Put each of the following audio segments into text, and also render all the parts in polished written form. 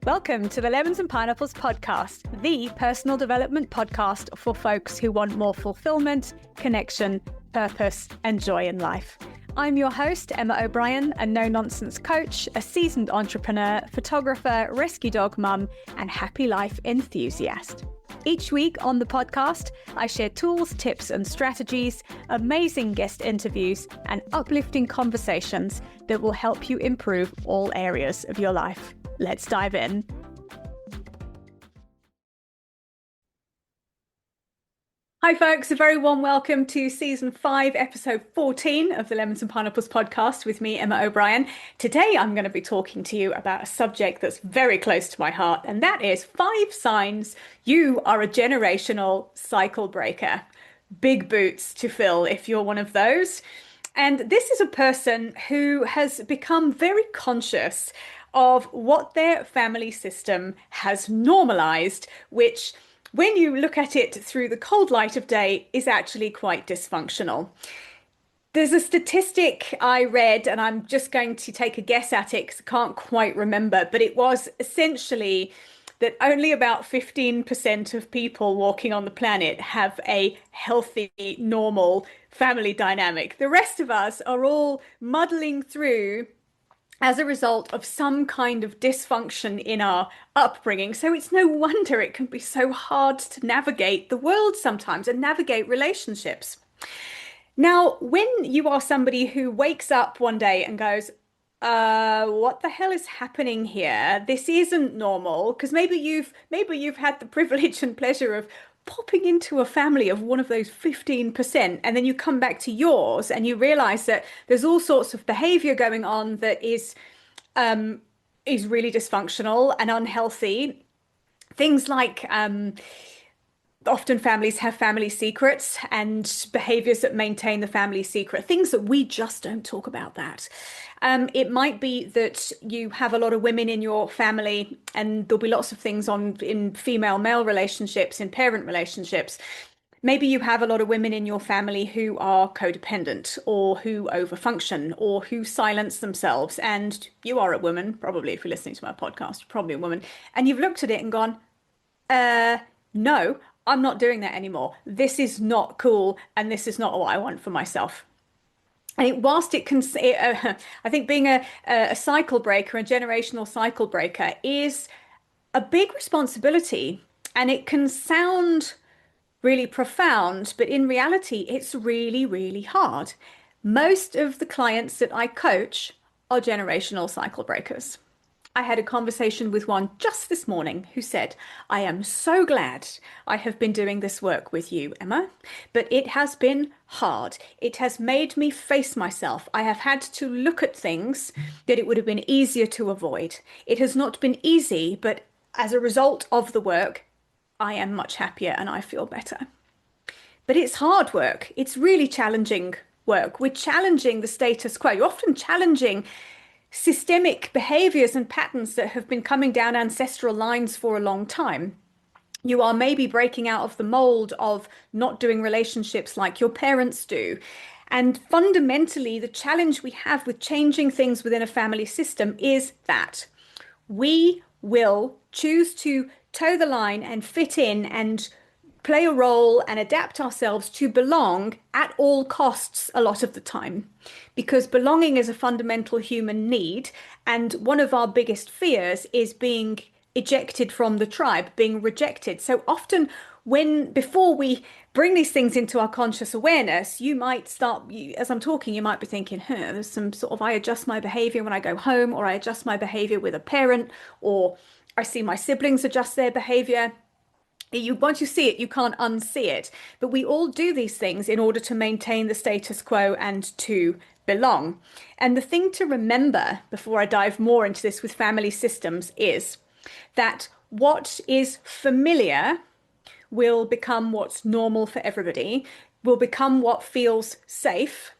Welcome to the Lemons and Pineapples podcast, the personal development podcast for folks who want more fulfillment, connection, purpose, and joy in life. I'm your host, Emma O'Brien, a no-nonsense coach, a seasoned entrepreneur, photographer, rescue dog mum, and happy life enthusiast. Each week on the podcast, I share tools, tips, and strategies, amazing guest interviews, and uplifting conversations that will help you improve all areas of your life. Let's dive in. Hi folks, a very warm welcome to season 5, episode 14 of the Lemons and Pineapples podcast with me, Emma O'Brien. Today I'm going to be talking to you about a subject that's very close to my heart, and that is 5 signs you are a generational cycle breaker. Big boots to fill if you're one of those. And this is a person who has become very conscious of what their family system has normalized, which, when you look at it through the cold light of day, is actually quite dysfunctional. There's a statistic I read, and I'm just going to take a guess at it because I can't quite remember, but it was essentially that only about 15% of people walking on the planet have a healthy, normal family dynamic. The rest of us are all muddling through as a result of some kind of dysfunction in our upbringing. So it's no wonder it can be so hard to navigate the world sometimes and navigate relationships. Now, when you are somebody who wakes up one day and goes, what the hell is happening here? This isn't normal, because maybe you've had the privilege and pleasure of popping into a family of one of those 15%, and then you come back to yours and you realize that there's all sorts of behavior going on that is really dysfunctional and unhealthy. Things like often families have family secrets and behaviors that maintain the family secret, things that we just don't talk about that. It might be that you have a lot of women in your family, and there'll be lots of things in female-male relationships, in parent relationships. Maybe you have a lot of women in your family who are codependent or who overfunction or who silence themselves. And you are a woman, probably, if you're listening to my podcast, you're probably a woman. And you've looked at it and gone, no, I'm not doing that anymore. This is not cool. And this is not what I want for myself. And whilst it can, I think being a cycle breaker, a generational cycle breaker, is a big responsibility, and it can sound really profound, but in reality, it's really, really hard. Most of the clients that I coach are generational cycle breakers. I had a conversation with one just this morning who said, I am so glad I have been doing this work with you, Emma, but it has been hard. It has made me face myself. I have had to look at things that it would have been easier to avoid. It has not been easy, but as a result of the work, I am much happier and I feel better. But it's hard work. It's really challenging work. We're challenging the status quo. You're often challenging systemic behaviors and patterns that have been coming down ancestral lines for a long time. You are maybe breaking out of the mold of not doing relationships like your parents do. And fundamentally, the challenge we have with changing things within a family system is that we will choose to toe the line and fit in and play a role and adapt ourselves to belong at all costs a lot of the time, because belonging is a fundamental human need, and one of our biggest fears is being ejected from the tribe, being rejected. So often before we bring these things into our conscious awareness, you might start, as I'm talking, you might be thinking, there's some sort of, I adjust my behavior when I go home, or I adjust my behavior with a parent, or I see my siblings adjust their behavior. Once you see it, you can't unsee it. But we all do these things in order to maintain the status quo and to belong. And the thing to remember before I dive more into this with family systems is that what is familiar will become what's normal for everybody, will become what feels safe,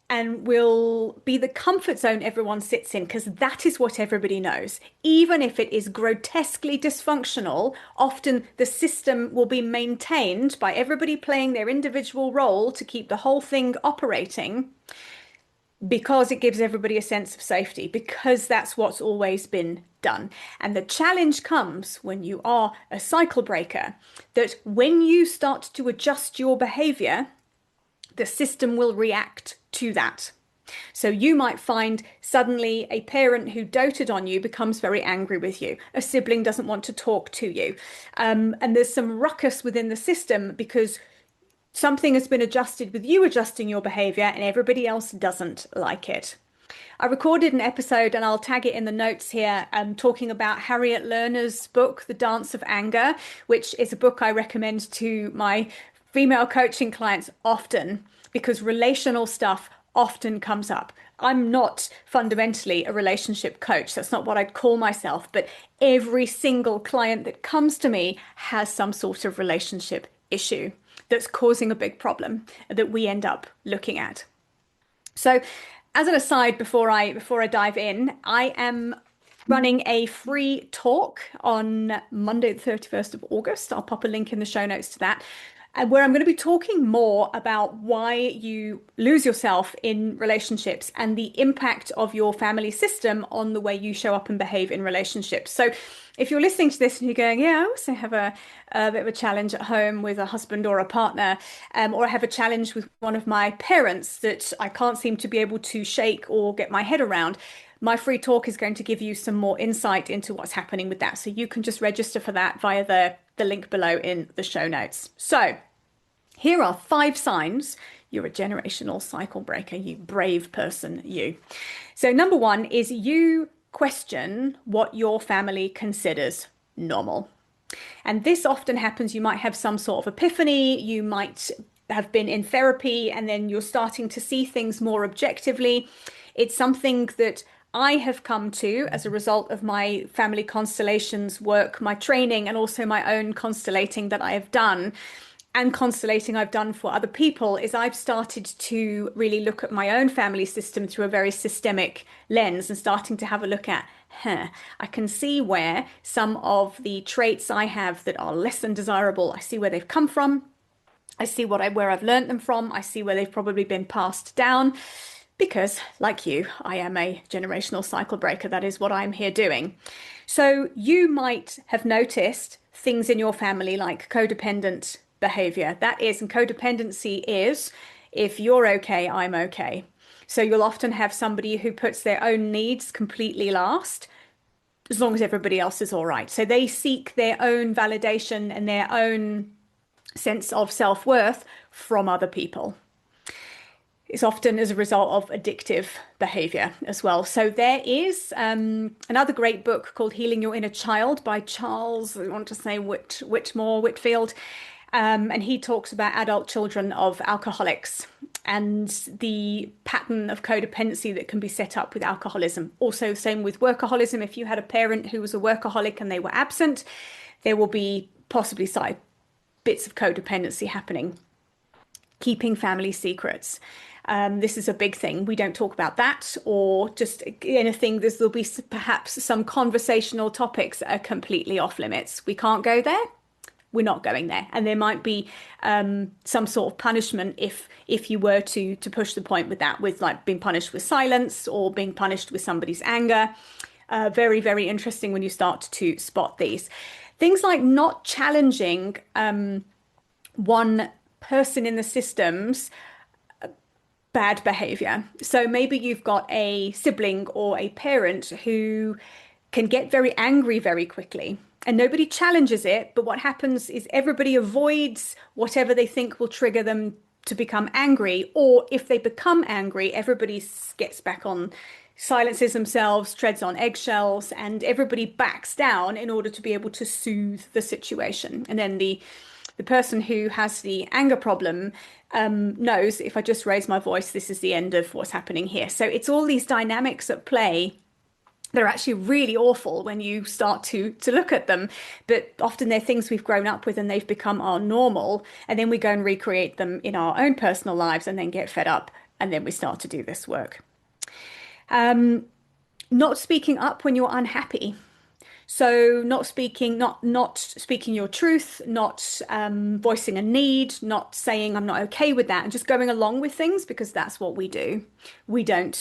and will be the comfort zone everyone sits in, because that is what everybody knows. Even if it is grotesquely dysfunctional, often the system will be maintained by everybody playing their individual role to keep the whole thing operating, because it gives everybody a sense of safety, because that's what's always been done. And the challenge comes when you are a cycle breaker, that when you start to adjust your behavior, the system will react to that. So you might find suddenly a parent who doted on you becomes very angry with you. A sibling doesn't want to talk to you. And there's some ruckus within the system because something has been adjusted with you adjusting your behavior and everybody else doesn't like it. I recorded an episode and I'll tag it in the notes here, talking about Harriet Lerner's book, The Dance of Anger, which is a book I recommend to my female coaching clients often because relational stuff often comes up. I'm not fundamentally a relationship coach. That's not what I'd call myself, but every single client that comes to me has some sort of relationship issue that's causing a big problem that we end up looking at. So, as an aside, before I dive in, I am running a free talk on Monday, the 31st of August. I'll pop a link in the show notes to that, where I'm going to be talking more about why you lose yourself in relationships and the impact of your family system on the way you show up and behave in relationships. So if you're listening to this and you're going, yeah, I also have a bit of a challenge at home with a husband or a partner, or I have a challenge with one of my parents that I can't seem to be able to shake or get my head around, my free talk is going to give you some more insight into what's happening with that. So you can just register for that via the link below in the show notes. So here are 5 signs you're a generational cycle breaker, you brave person, you. So number 1 is you question what your family considers normal. And this often happens. You might have some sort of epiphany. You might have been in therapy and then you're starting to see things more objectively. It's something that I have come to as a result of my family constellations work, my training, and also my own constellating that I have done. And constellating I've done for other people is I've started to really look at my own family system through a very systemic lens and starting to have a look at, I can see where some of the traits I have that are less than desirable, I see where they've come from. I see where I've learned them from. I see where they've probably been passed down. Because, like you, I am a generational cycle breaker. That is what I'm here doing. So you might have noticed things in your family like codependent behavior. That is, and codependency is, if you're okay, I'm okay. So you'll often have somebody who puts their own needs completely last, as long as everybody else is all right. So they seek their own validation and their own sense of self-worth from other people. It's often as a result of addictive behavior as well. So there is another great book called Healing Your Inner Child by Charles, I want to say Whitfield. And he talks about adult children of alcoholics and the pattern of codependency that can be set up with alcoholism. Also, same with workaholism. If you had a parent who was a workaholic and they were absent, there will be possibly side bits of codependency happening. Keeping family secrets. This is a big thing. We don't talk about that, or just anything. There'll be perhaps some conversational topics that are completely off limits. We can't go there. We're not going there. And there might be some sort of punishment if you were to push the point with that, with like being punished with silence or being punished with somebody's anger. Very, very interesting when you start to spot these. Things like not challenging one person in the system's bad behavior. So maybe you've got a sibling or a parent who can get very angry very quickly and nobody challenges it. But what happens is everybody avoids whatever they think will trigger them to become angry. Or if they become angry, everybody gets back on, silences themselves, treads on eggshells, and everybody backs down in order to be able to soothe the situation. And then the person who has the anger problem knows, if I just raise my voice, this is the end of what's happening here. So it's all these dynamics at play that are actually really awful when you start to look at them. But often they're things we've grown up with and they've become our normal. And then we go and recreate them in our own personal lives and then get fed up. And then we start to do this work. Not speaking up when you're unhappy. So not speaking your truth, not voicing a need, not saying I'm not okay with that, and just going along with things because that's what we do. We don't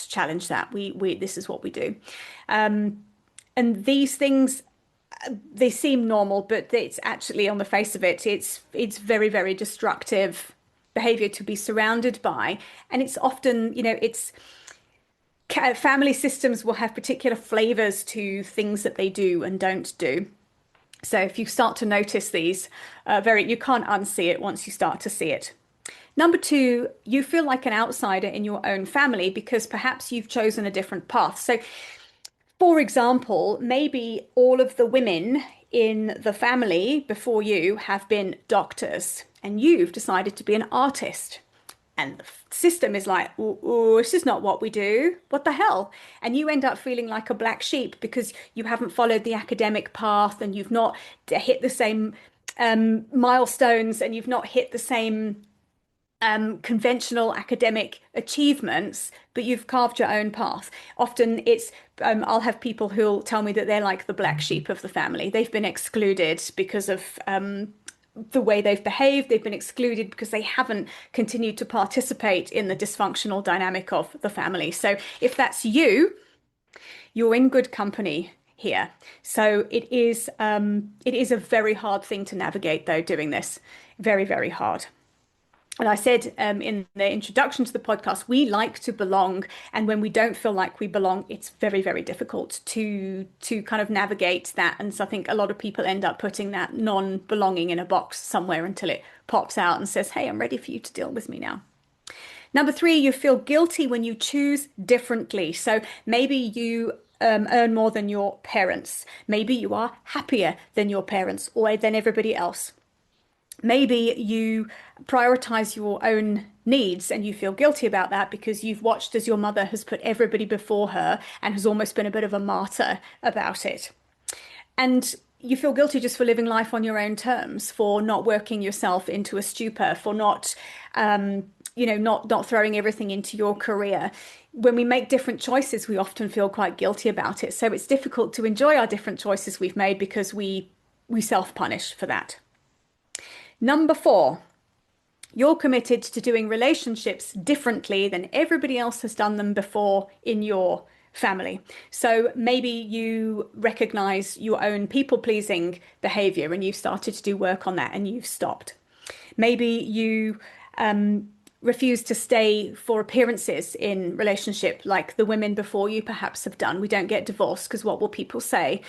challenge that. We this is what we do. And these things, they seem normal, but it's actually on the face of it, it's very, very destructive behavior to be surrounded by. And it's often, it's family systems will have particular flavors to things that they do and don't do. So if you start to notice these, you can't unsee it once you start to see it. Number two, you feel like an outsider in your own family because perhaps you've chosen a different path. So, for example, maybe all of the women in the family before you have been doctors and you've decided to be an artist. And the system is like, oh, this is not what we do. What the hell? And you end up feeling like a black sheep because you haven't followed the academic path and you've not hit the same milestones and you've not hit the same conventional academic achievements, but you've carved your own path. Often I'll have people who'll tell me that they're like the black sheep of the family. They've been excluded because of the way they've behaved. They've been excluded because they haven't continued to participate in the dysfunctional dynamic of the family. So if that's you, you're in good company here. So it is a very hard thing to navigate, though, doing this. Very, very hard. And I said in the introduction to the podcast, we like to belong. And when we don't feel like we belong, it's very, very difficult to kind of navigate that. And so I think a lot of people end up putting that non-belonging in a box somewhere until it pops out and says, hey, I'm ready for you to deal with me now. Number three, you feel guilty when you choose differently. So maybe you earn more than your parents. Maybe you are happier than your parents or than everybody else. Maybe you prioritize your own needs and you feel guilty about that because you've watched as your mother has put everybody before her and has almost been a bit of a martyr about it. And you feel guilty just for living life on your own terms, for not working yourself into a stupor, for not, not throwing everything into your career. When we make different choices, we often feel quite guilty about it. So it's difficult to enjoy our different choices we've made because we self-punish for that. Number four, you're committed to doing relationships differently than everybody else has done them before in your family. So maybe you recognize your own people-pleasing behavior and you've started to do work on that and you've stopped. Maybe you refuse to stay for appearances in relationship like the women before you perhaps have done. We don't get divorced because what will people say?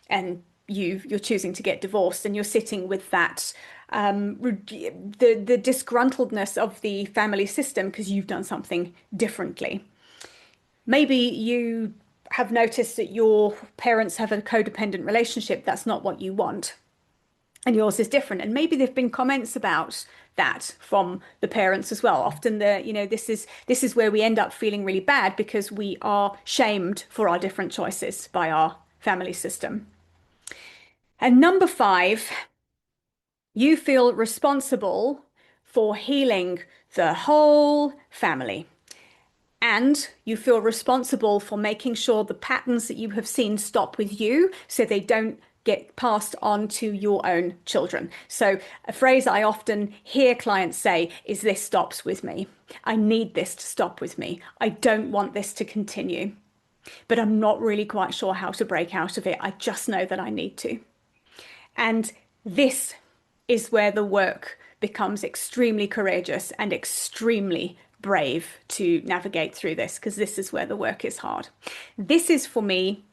And you're choosing to get divorced and you're sitting with that the disgruntledness of the family system because you've done something differently. Maybe you have noticed that your parents have a codependent relationship. That's not what you want. And yours is different. And maybe there've been comments about that from the parents as well. Often this is where we end up feeling really bad because we are shamed for our different choices by our family system. And number five, you feel responsible for healing the whole family. And you feel responsible for making sure the patterns that you have seen stop with you so they don't get passed on to your own children. So a phrase I often hear clients say is, this stops with me. I need this to stop with me. I don't want this to continue, but I'm not really quite sure how to break out of it. I just know that I need to. And this is where the work becomes extremely courageous and extremely brave to navigate through this, because this is where the work is hard. This is for me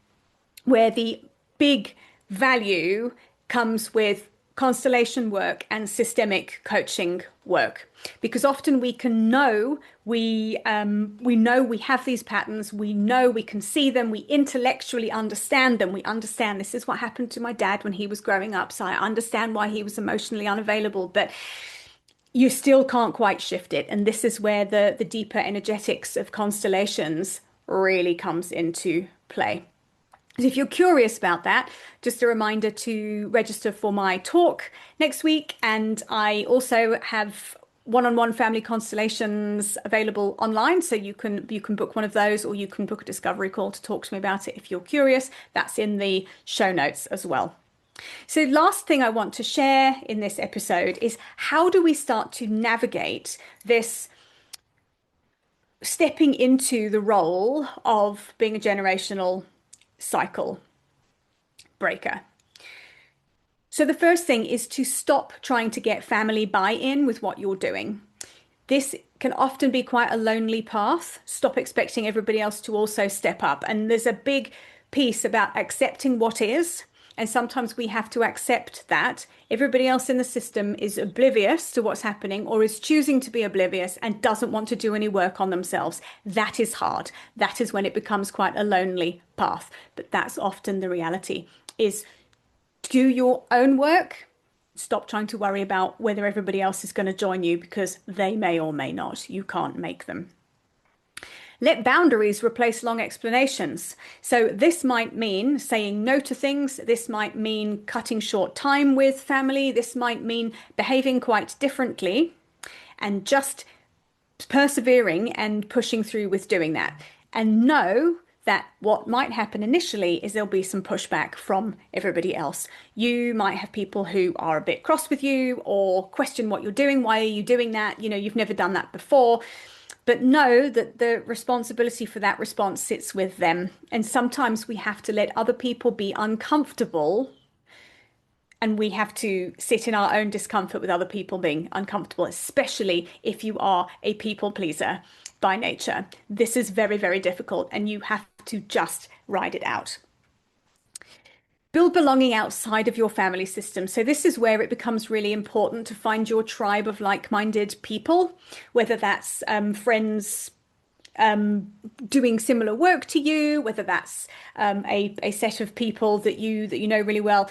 where the big value comes with constellation work and systemic coaching work, because often we can know we know we have these patterns, we know we can see them, we intellectually understand them, we understand this is what happened to my dad when he was growing up, so I understand why he was emotionally unavailable, but you still can't quite shift it. And this is where the deeper energetics of constellations really comes into play. So if you're curious about that, just a reminder to register for my talk next week. And I also have one-on-one family constellations available online. So you can book one of those, or you can book a discovery call to talk to me about it if you're curious. That's in the show notes as well. So last thing I want to share in this episode is, how do we start to navigate this stepping into the role of being a generational cycle? breaker. So the first thing is to stop trying to get family buy-in with what you're doing. This can often be quite a lonely path. Stop expecting everybody else to also step up. And there's a big piece about accepting what is. And sometimes we have to accept that everybody else in the system is oblivious to what's happening or is choosing to be oblivious and doesn't want to do any work on themselves. That is hard. That is when it becomes quite a lonely path. But that's often the reality is do your own work. Stop trying to worry about whether everybody else is going to join you because they may or may not. You can't make them. Let boundaries replace long explanations. So this might mean saying no to things. This might mean cutting short time with family. This might mean behaving quite differently and just persevering and pushing through with doing that. And know that what might happen initially is there'll be some pushback from everybody else. You might have people who are a bit cross with you or question what you're doing. Why are you doing that? You've never done that before. But know that the responsibility for that response sits with them. And sometimes we have to let other people be uncomfortable and we have to sit in our own discomfort with other people being uncomfortable, especially if you are a people pleaser by nature. This is very, very difficult and you have to just ride it out. Build belonging outside of your family system. So this is where it becomes really important to find your tribe of like-minded people, whether that's friends doing similar work to you, whether that's a set of people that you know really well.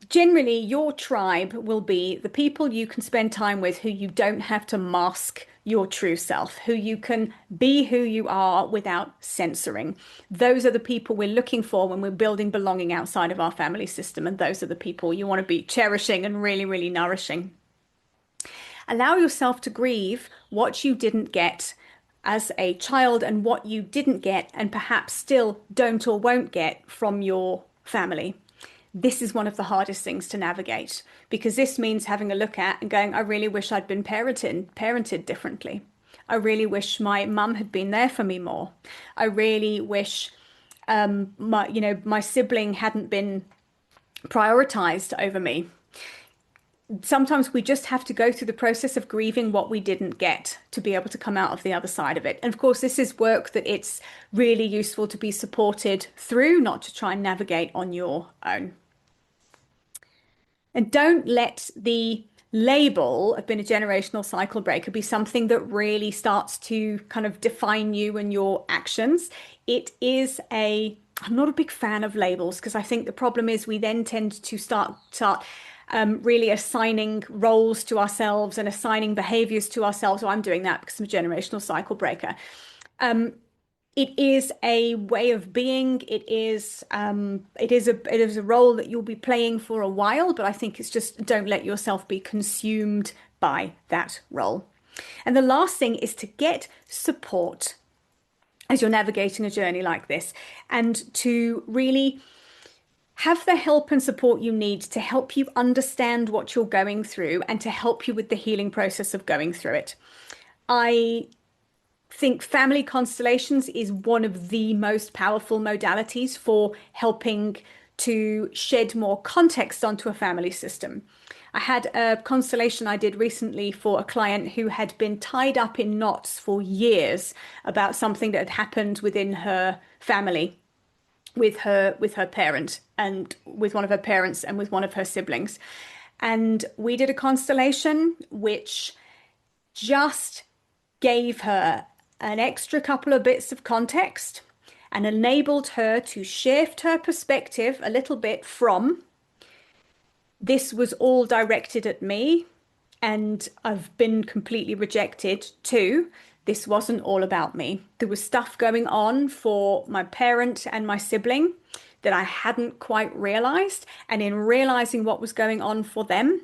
Generally, your tribe will be the people you can spend time with who you don't have to mask your true self, who you can be who you are without censoring. Those are the people we're looking for when we're building belonging outside of our family system. And those are the people you want to be cherishing and really, really nourishing. Allow yourself to grieve what you didn't get as a child and what you didn't get and perhaps still don't or won't get from your family. This is one of the hardest things to navigate because this means having a look at and going, I really wish I'd been parented differently. I really wish my mum had been there for me more. I really wish my sibling hadn't been prioritized over me. Sometimes we just have to go through the process of grieving what we didn't get to be able to come out of the other side of it. And of course, this is work that it's really useful to be supported through, not to try and navigate on your own. And don't let the label of being a generational cycle breaker be something that really starts to kind of define you and your actions. I'm not a big fan of labels because I think the problem is we then tend to start really assigning roles to ourselves and assigning behaviors to ourselves. Oh, I'm doing that because I'm a generational cycle breaker. It is a way of being. It is a role that you'll be playing for a while, but I think it's just don't let yourself be consumed by that role. And the last thing is to get support as you're navigating a journey like this and to really have the help and support you need to help you understand what you're going through and to help you with the healing process of going through it. I think family constellations is one of the most powerful modalities for helping to shed more context onto a family system. I had a constellation I did recently for a client who had been tied up in knots for years about something that had happened within her family with her parent and with one of her parents and with one of her siblings. And we did a constellation which just gave her an extra couple of bits of context and enabled her to shift her perspective a little bit from this was all directed at me and I've been completely rejected to this wasn't all about me. There was stuff going on for my parent and my sibling that I hadn't quite realized. And in realizing what was going on for them,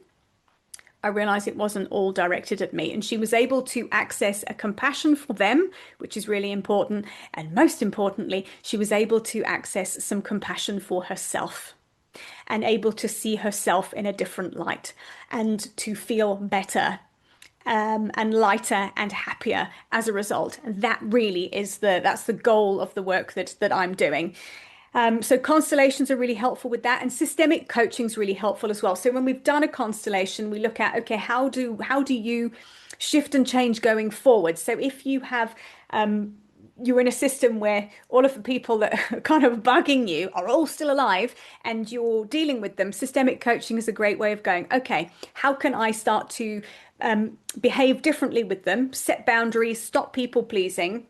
I realized it wasn't all directed at me. And she was able to access a compassion for them, which is really important. And most importantly, she was able to access some compassion for herself and able to see herself in a different light and to feel better and lighter and happier as a result. And that really is that's the goal of the work that I'm doing. So constellations are really helpful with that, and systemic coaching is really helpful as well. So when we've done a constellation, we look at, okay, how do you shift and change going forward? So if you have you're in a system where all of the people that are kind of bugging you are all still alive and you're dealing with them, systemic coaching is a great way of going, okay, how can I start to behave differently with them, set boundaries, stop people pleasing,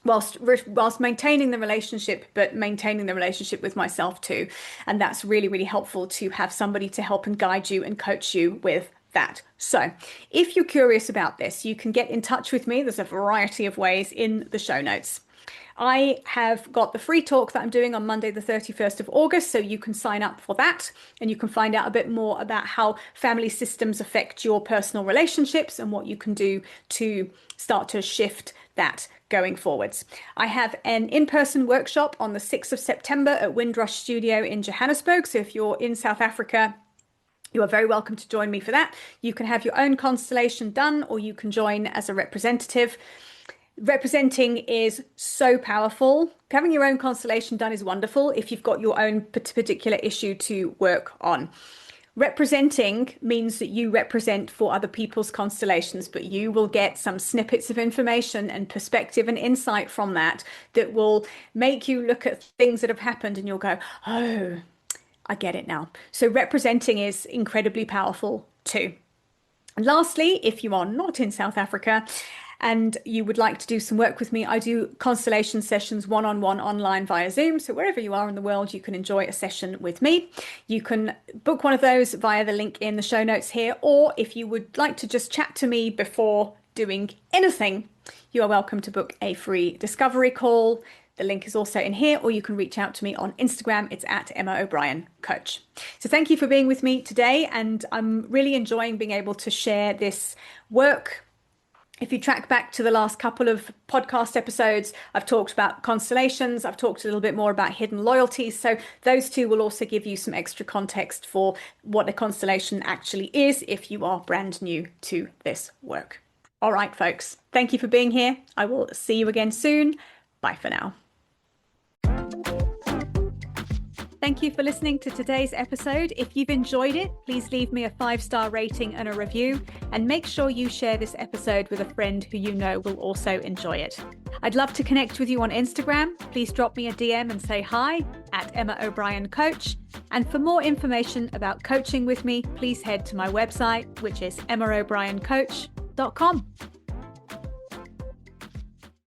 whilst maintaining the relationship, but maintaining the relationship with myself too. And that's really, really helpful to have somebody to help and guide you and coach you with that. So if you're curious about this, you can get in touch with me. There's a variety of ways in the show notes. I have got the free talk that I'm doing on Monday, the 31st of August, so you can sign up for that and you can find out a bit more about how family systems affect your personal relationships and what you can do to start to shift that going forwards. I have an in-person workshop on the 6th of September at Windrush Studio in Johannesburg. So if you're in South Africa, you are very welcome to join me for that. You can have your own constellation done, or you can join as a representative. Representing is so powerful. Having your own constellation done is wonderful if you've got your own particular issue to work on. Representing means that you represent for other people's constellations, but you will get some snippets of information and perspective and insight from that that will make you look at things that have happened and you'll go, oh, I get it now. So representing is incredibly powerful too. And lastly, if you are not in South Africa and you would like to do some work with me, I do constellation sessions one-on-one online via Zoom. So wherever you are in the world, you can enjoy a session with me. You can book one of those via the link in the show notes here. Or if you would like to just chat to me before doing anything, you are welcome to book a free discovery call. The link is also in here, or you can reach out to me on Instagram. It's at Emma O'Brien Coach. So thank you for being with me today. And I'm really enjoying being able to share this work. If you track back to the last couple of podcast episodes, I've talked about constellations. I've talked a little bit more about hidden loyalties. So those two will also give you some extra context for what a constellation actually is if you are brand new to this work. All right, folks, thank you for being here. I will see you again soon. Bye for now. Thank you for listening to today's episode. If you've enjoyed it, please leave me a 5-star rating and a review, and make sure you share this episode with a friend who you know will also enjoy it. I'd love to connect with you on Instagram. Please drop me a DM and say hi at Emma O'Brien Coach. And for more information about coaching with me, please head to my website, which is emmaobrien.coach.com.